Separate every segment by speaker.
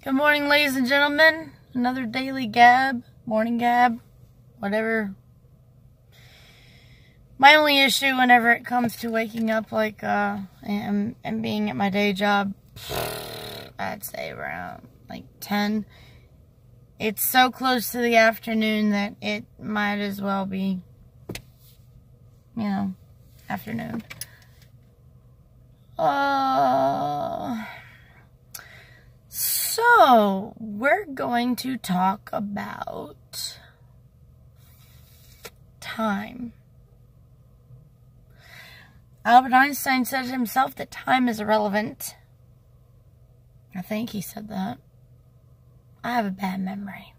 Speaker 1: Good morning, ladies and gentlemen. Another daily gab, morning gab, whatever. My only issue whenever it comes to waking up and being at my day job, I'd say around 10. It's so close to the afternoon that it might as well be, afternoon. So, we're going to talk about time. Albert Einstein said himself that time is irrelevant. I think he said that. I have a bad memory.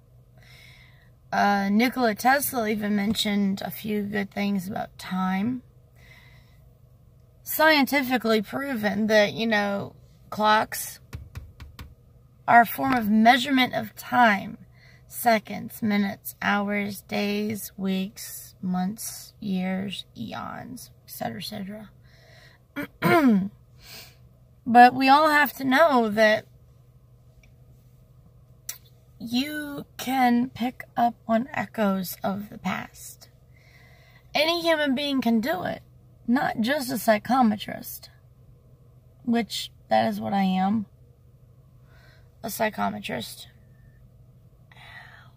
Speaker 1: Nikola Tesla even mentioned a few good things about time. Scientifically proven that, clocks are a form of measurement of time. Seconds, minutes, hours, days, weeks, months, years, eons, etc., etc. But we all have to know that you can pick up on echoes of the past. Any human being can do it, not just a psychometrist, which that is what I am. A psychometrist. Ow.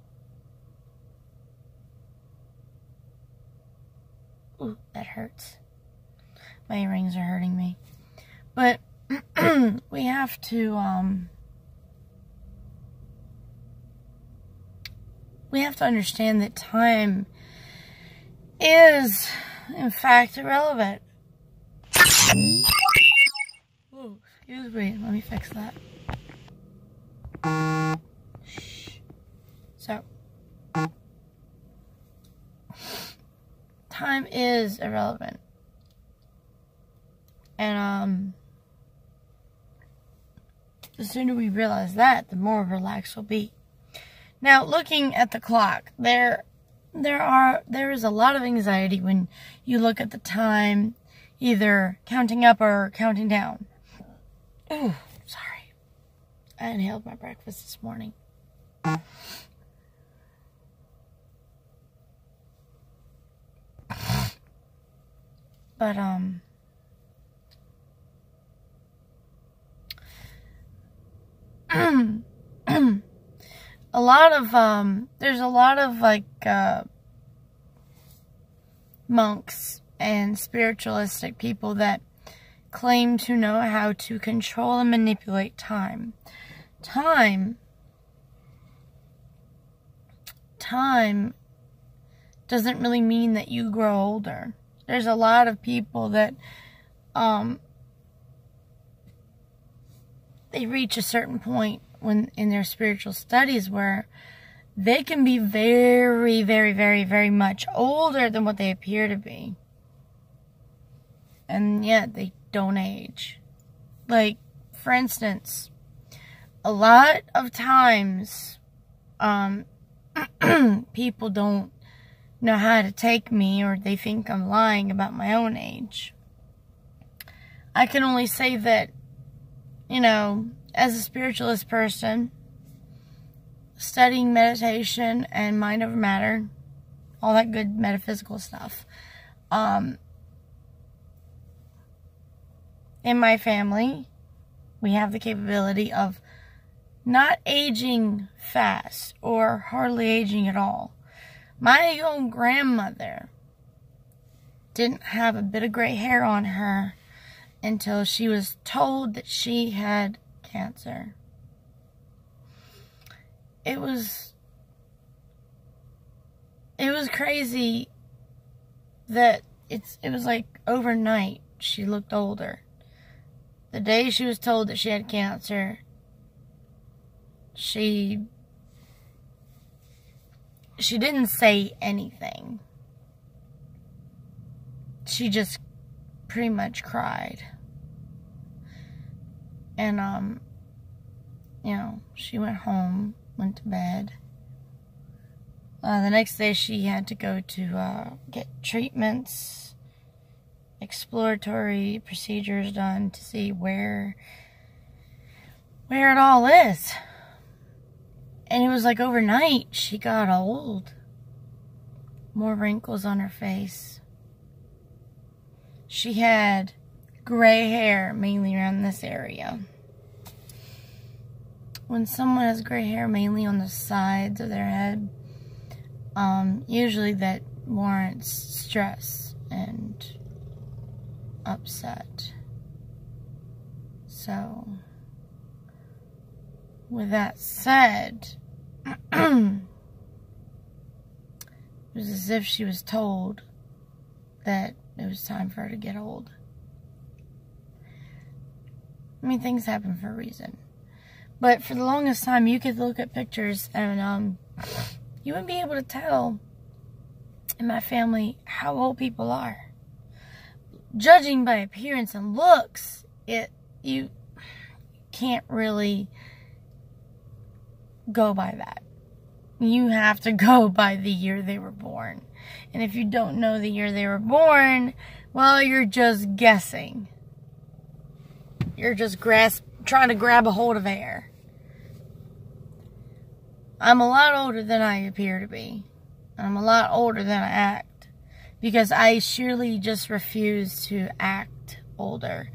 Speaker 1: Ooh, that hurts. My earrings are hurting me. But we have to understand that time is in fact irrelevant. Ooh, excuse me, let me fix that. So, time is irrelevant. And, the sooner we realize that, the more relaxed we'll be. Now, looking at the clock, there is a lot of anxiety when you look at the time, either counting up or counting down. Ooh, sorry. I inhaled my breakfast this morning. But, there's a lot of, monks and spiritualistic people that claim to know how to control and manipulate time. Time doesn't really mean that you grow older. There's a lot of people that, they reach a certain point when in their spiritual studies where they can be very, very, very, very much older than what they appear to be. And yet they don't age. Like, for instance, a lot of times, people don't know how to take me, or they think I'm lying about my own age. I can only say that, as a spiritualist person, studying meditation and mind over matter, all that good metaphysical stuff, in my family, we have the capability of not aging fast or hardly aging at all. My own grandmother didn't have a bit of gray hair on her until she was told that she had cancer. It was crazy that it was like overnight she looked older. The day she was told that she had cancer, she didn't say anything. She just pretty much cried. And, she went home, went to bed. The next day she had to go to get treatments, exploratory procedures done to see where it all is. And it was like overnight, she got old. More wrinkles on her face. She had gray hair, mainly around this area. When someone has gray hair, mainly on the sides of their head, usually that warrants stress and upset. So, with that said, it was as if she was told that it was time for her to get old. I mean, things happen for a reason. But for the longest time, you could look at pictures and you wouldn't be able to tell in my family how old people are. Judging by appearance and looks, you can't really go by that. You have to go by the year they were born. And if you don't know the year they were born, well, you're just guessing. You're just trying to grab a hold of air. I'm a lot older than I appear to be. I'm a lot older than I act. Because I surely just refuse to act older.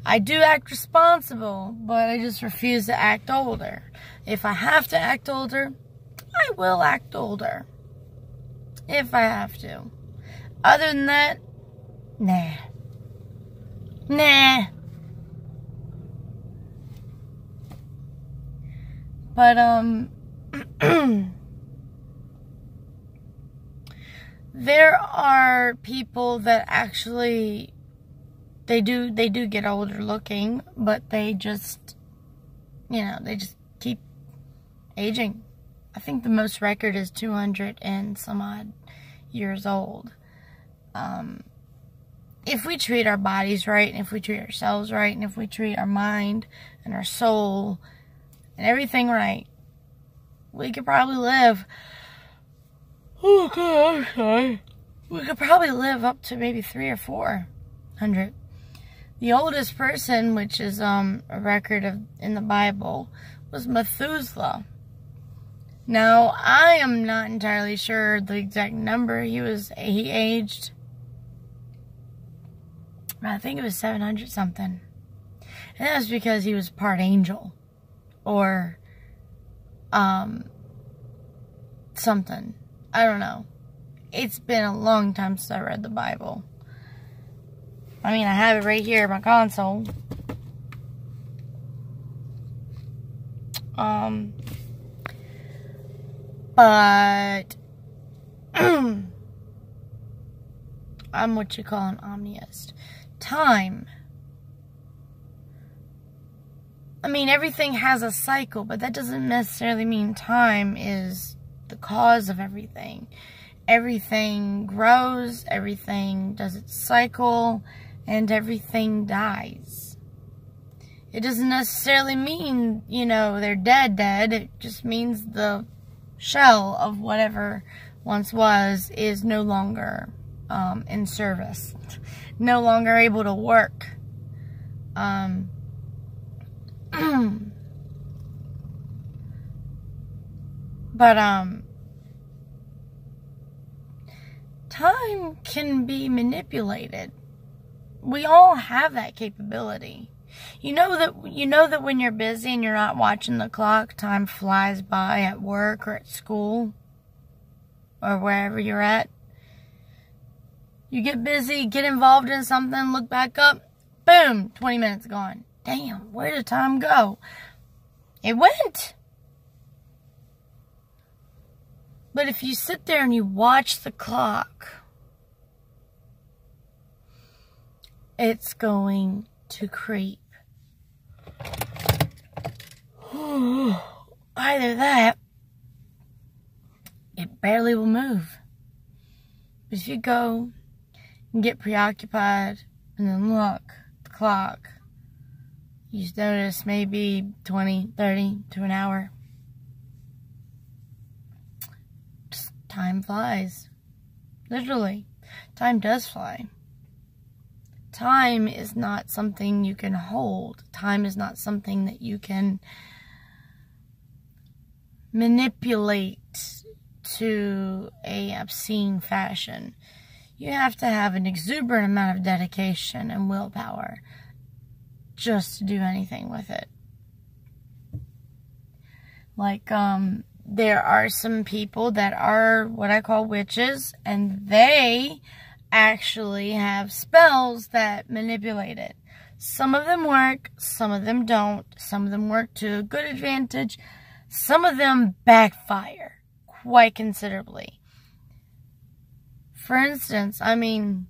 Speaker 1: I do act responsible, but I just refuse to act older. If I have to act older, I will act older. If I have to. Other than that, nah. Nah. But, there are people that actually, they do get older looking, but they just, they just keep aging. I think the most record is 200 and some odd years old. If we treat our bodies right, and if we treat ourselves right, and if we treat our mind and our soul and everything right, we could probably live, oh God, I'm sorry. We could probably live up to maybe 300 or 400. The oldest person, which is a record in the Bible, was Methuselah. Now, I am not entirely sure the exact number he aged. I think it was 700 something. And that was because he was part angel. Or, something. I don't know. It's been a long time since I read the Bible. I mean, I have it right here in my console. But I'm what you call an omniist. Time. I mean, everything has a cycle, but that doesn't necessarily mean time is the cause of everything. Everything grows, everything does its cycle, and everything dies. It doesn't necessarily mean, they're dead. It just means the shell of whatever once was is no longer in service. No longer able to work. But, time can be manipulated. We all have that capability. You know that when you're busy and you're not watching the clock, time flies by at work or at school or wherever you're at. You get busy, get involved in something, look back up, boom, 20 minutes gone. Damn, where did time go? It went. But if you sit there and you watch the clock, it's going to creep. Either that, it barely will move. But if you go and get preoccupied and then look at the clock, you just notice maybe 20, 30 to an hour. Just time flies. Literally. Time does fly. Time is not something you can hold. Time is not something that you can manipulate to a obscene fashion. You have to have an exuberant amount of dedication and willpower just to do anything with it. Like, there are some people that are what I call witches, and they actually have spells that manipulate it. Some of them work, some of them don't. Some of them work to a good advantage. Some of them backfire quite considerably. For instance, I mean,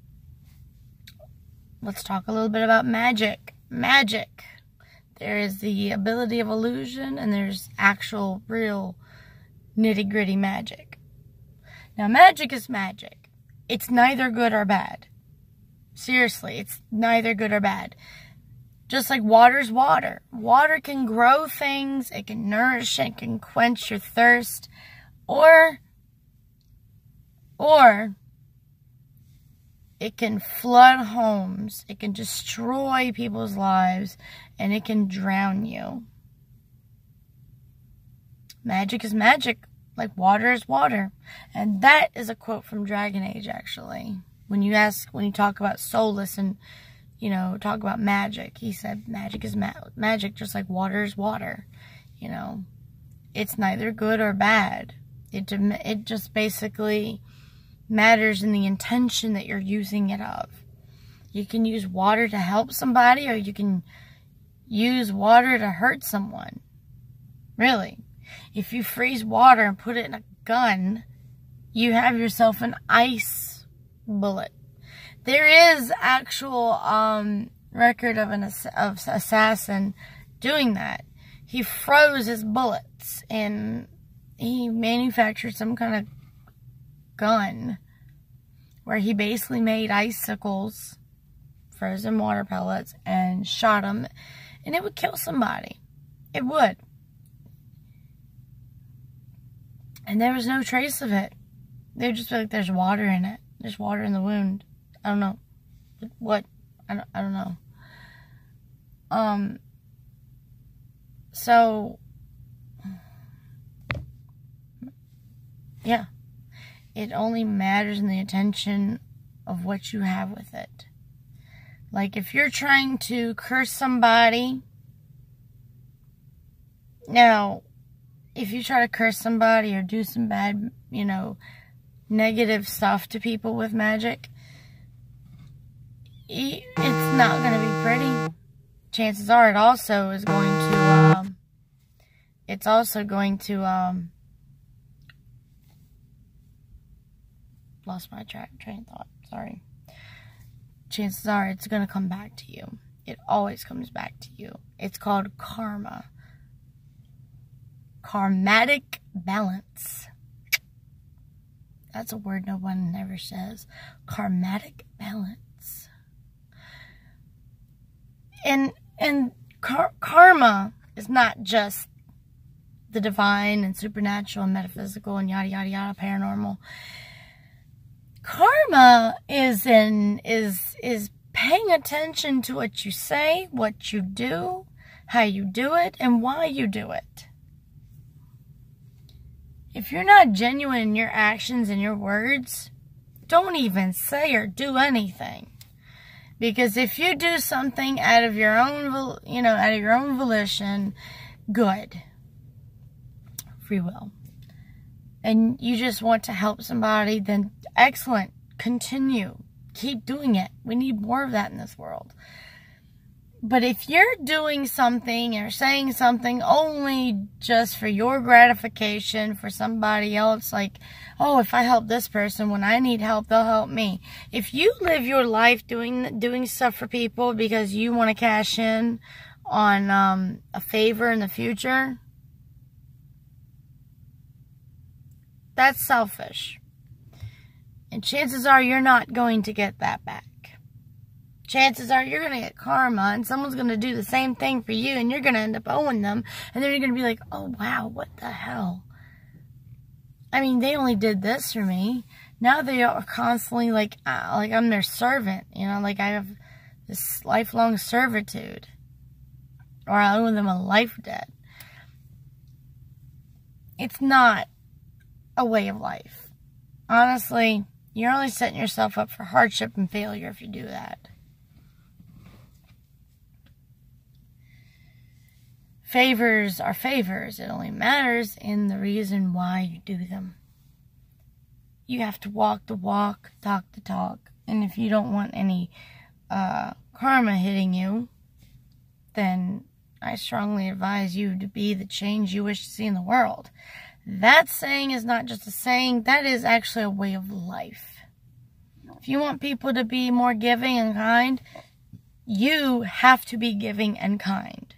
Speaker 1: let's talk a little bit about magic. Magic. There is the ability of illusion, and there's actual, real, nitty-gritty magic. Now, magic is magic. It's neither good or bad. Seriously, it's neither good or bad. Just like water's water. Water can grow things, it can nourish, it can quench your thirst, or it can flood homes, it can destroy people's lives, and it can drown you. Magic is magic, like water is water. And that is a quote from Dragon Age, actually. When you talk about Soulless and, you know, talk about magic, he said magic is magic, just like water is water. You know, it's neither good or bad. It just basically matters in the intention that you're using it of. You can use water to help somebody, or you can use water to hurt someone. Really. If you freeze water and put it in a gun, you have yourself an ice bullet. There is actual record of an assassin doing that. He froze his bullets and he manufactured some kind of gun where he basically made icicles, frozen water pellets, and shot them, and it would kill somebody. It would. And there was no trace of it. They would just be like, there's water in it. There's water in the wound. I don't know. What? I don't know. So, yeah. It only matters in the intention of what you have with it. Like, if you're trying to curse somebody, now, if you try to curse somebody or do some bad, you know, negative stuff to people with magic, it's not going to be pretty. Chances are it also is going to, it's also going to, lost my train of thought, sorry. Chances are it's going to come back to you. It always comes back to you. It's called karma. Karmatic balance. That's a word no one ever says. Karmatic balance. And karma is not just the divine and supernatural and metaphysical and yada yada yada paranormal. Karma is paying attention to what you say, what you do, how you do it, and why you do it. If you're not genuine in your actions and your words, don't even say or do anything. Because if you do something out of your own, out of your own volition, good. Free will. And you just want to help somebody, then excellent. Continue. Keep doing it. We need more of that in this world. But if you're doing something or saying something only just for your gratification, for somebody else, like, oh, if I help this person, when I need help, they'll help me. If you live your life doing stuff for people because you want to cash in on a favor in the future, that's selfish. And chances are you're not going to get that back. Chances are you're going to get karma and someone's going to do the same thing for you and you're going to end up owing them. And then you're going to be like, oh, wow, what the hell? I mean, they only did this for me. Now they are constantly like I'm their servant. You know, like I have this lifelong servitude. Or I owe them a life debt. it's not a way of life. Honestly, you're only setting yourself up for hardship and failure if you do that. Favors are favors. It only matters in the reason why you do them. You have to walk the walk, talk the talk. And if you don't want any karma hitting you, then I strongly advise you to be the change you wish to see in the world. That saying is not just a saying, that is actually a way of life. If you want people to be more giving and kind, you have to be giving and kind.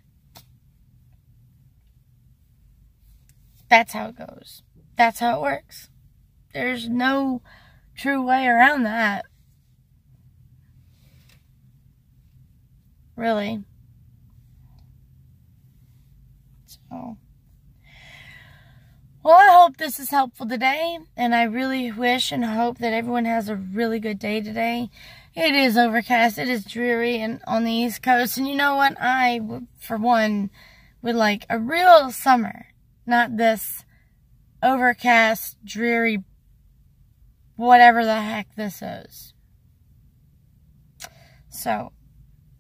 Speaker 1: That's how it goes. That's how it works. There's no true way around that. Really. So, well, I hope this is helpful today, and I really wish and hope that everyone has a really good day today. It is overcast, it is dreary and on the East Coast, and you know what? I, for one, would like a real summer, not this overcast, dreary, whatever the heck this is. So,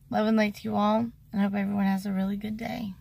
Speaker 1: love and light to you all, and I hope everyone has a really good day.